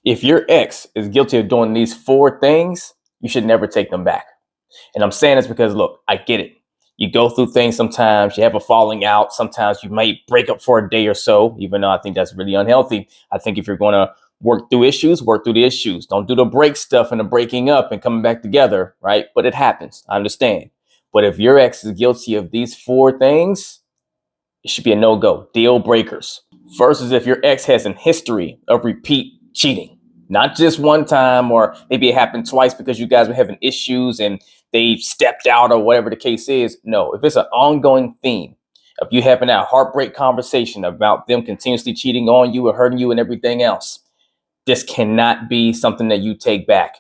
If your ex is guilty of doing these four things, you should never take them back. And I'm saying this because, look, I get it. You go through things sometimes, you have a falling out. Sometimes you might break up for a day or so, even though I think that's really unhealthy. I think if you're going to work through issues, work through the issues. Don't do the break stuff and the breaking up and coming back together, right? But it happens. I understand. But if your ex is guilty of these four things, it should be a no-go. Deal breakers. First is if your ex has a history of repeat cheating, not just one time, or maybe it happened twice because you guys were having issues and they stepped out or whatever the case is. No, if it's an ongoing theme of you having that heartbreak conversation about them continuously cheating on you or hurting you and everything else, this cannot be something that you take back,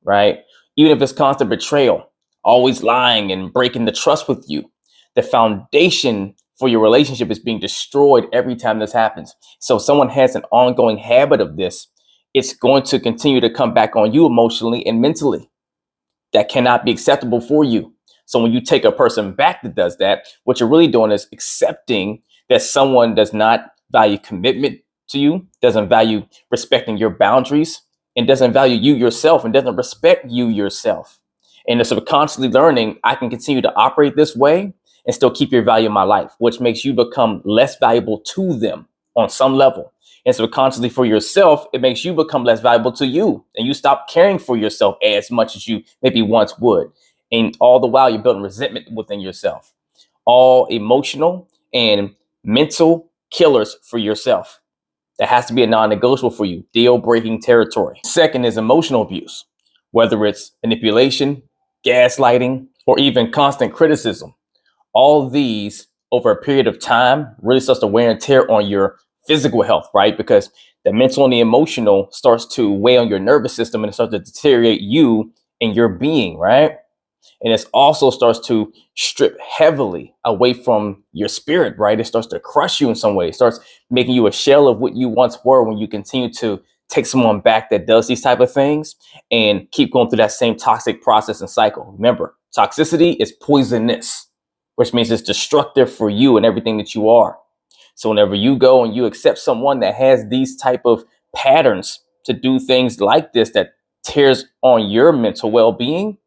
right? Even if it's constant betrayal, always lying and breaking the trust with you, the foundation for your relationship is being destroyed every time this happens. So if someone has an ongoing habit of this, it's going to continue to come back on you emotionally and mentally. That cannot be acceptable for you. So when you take a person back that does that, what you're really doing is accepting that someone does not value commitment to you, doesn't value respecting your boundaries, and doesn't value you yourself, and doesn't respect you yourself. And it's constantly learning, I can continue to operate this way and still keep your value in my life, which makes you become less valuable to them on some level. And so constantly for yourself, it makes you become less valuable to you, and you stop caring for yourself as much as you maybe once would. And all the while you're building resentment within yourself, all emotional and mental killers for yourself. That has to be a non-negotiable for you, deal breaking territory. Second is emotional abuse, whether it's manipulation, gaslighting, or even constant criticism. All these over a period of time really starts to wear and tear on your physical health, right? Because the mental and the emotional starts to weigh on your nervous system, and it starts to deteriorate you and your being, right? And it also starts to strip heavily away from your spirit, right? It starts to crush you in some way. It starts making you a shell of what you once were when you continue to take someone back that does these type of things and keep going through that same toxic process and cycle. Remember, toxicity is poisonous, which means it's destructive for you and everything that you are. So whenever you go and you accept someone that has these type of patterns to do things like this, that tears on your mental well-being,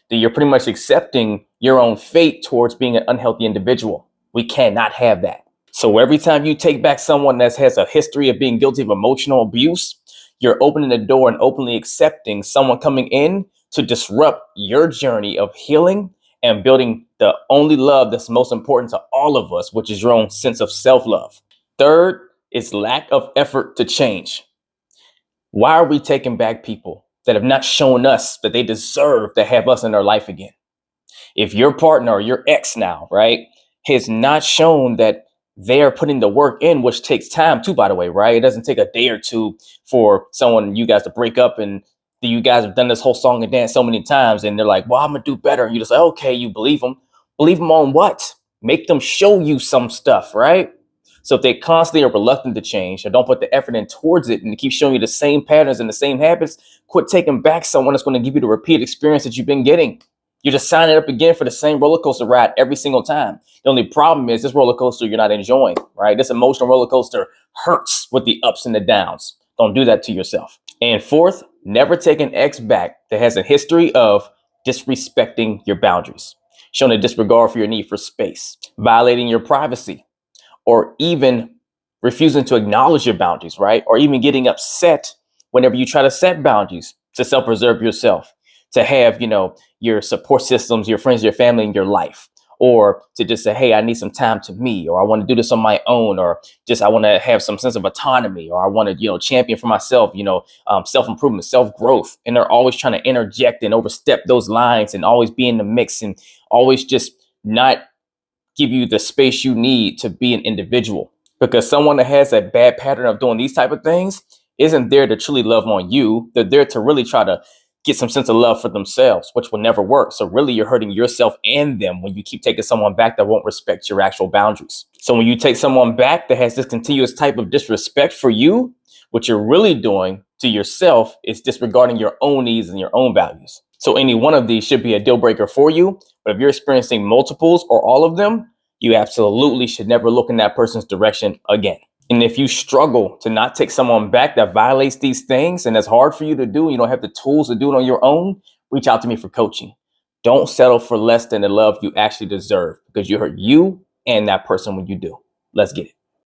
then you're pretty much accepting your own fate towards being an unhealthy individual. We cannot have that. So every time you take back someone that has a history of being guilty of emotional abuse, you're opening the door and openly accepting someone coming in to disrupt your journey of healing and building the only love that's most important to all of us, which is your own sense of self-love. Third is lack of effort to change. Why are we taking back people that have not shown us that they deserve to have us in their life again? If your partner or your ex now, right, has not shown that they are putting the work in, which takes time too, by the way, right? It doesn't take a day or two for someone, you guys to break up, and you guys have done this whole song and dance so many times, and they're like, well, I'm gonna do better. And you just like, okay, you believe them. Believe them on what? Make them show you some stuff, right? So if they constantly are reluctant to change or don't put the effort in towards it and keep showing you the same patterns and the same habits, quit taking back someone that's going to give you the repeat experience that you've been getting. You're just signing up again for the same roller coaster ride every single time. The only problem is this roller coaster you're not enjoying, right? This emotional roller coaster hurts with the ups and the downs. Don't do that to yourself. And fourth, never take an ex back that has a history of disrespecting your boundaries, showing a disregard for your need for space, violating your privacy, or even refusing to acknowledge your boundaries, right? Or even getting upset whenever you try to set boundaries to self-preserve yourself, to have, your support systems, your friends, your family in your life, or to just say, hey, I need some time to me, or I want to do this on my own, or just I want to have some sense of autonomy, or I want to, champion for myself, self-improvement, self-growth. And they're always trying to interject and overstep those lines and always be in the mix and always just not give you the space you need to be an individual, because someone that has a bad pattern of doing these type of things isn't there to truly love on you. They're there to really try to get some sense of love for themselves, which will never work. So really you're hurting yourself and them when you keep taking someone back that won't respect your actual boundaries. So when you take someone back that has this continuous type of disrespect for you, what you're really doing to yourself is disregarding your own needs and your own values. So any one of these should be a deal breaker for you. But if you're experiencing multiples or all of them, you absolutely should never look in that person's direction again. And if you struggle to not take someone back that violates these things and that's hard for you to do, you don't have the tools to do it on your own, reach out to me for coaching. Don't settle for less than the love you actually deserve, because you hurt you and that person when you do. Let's get it.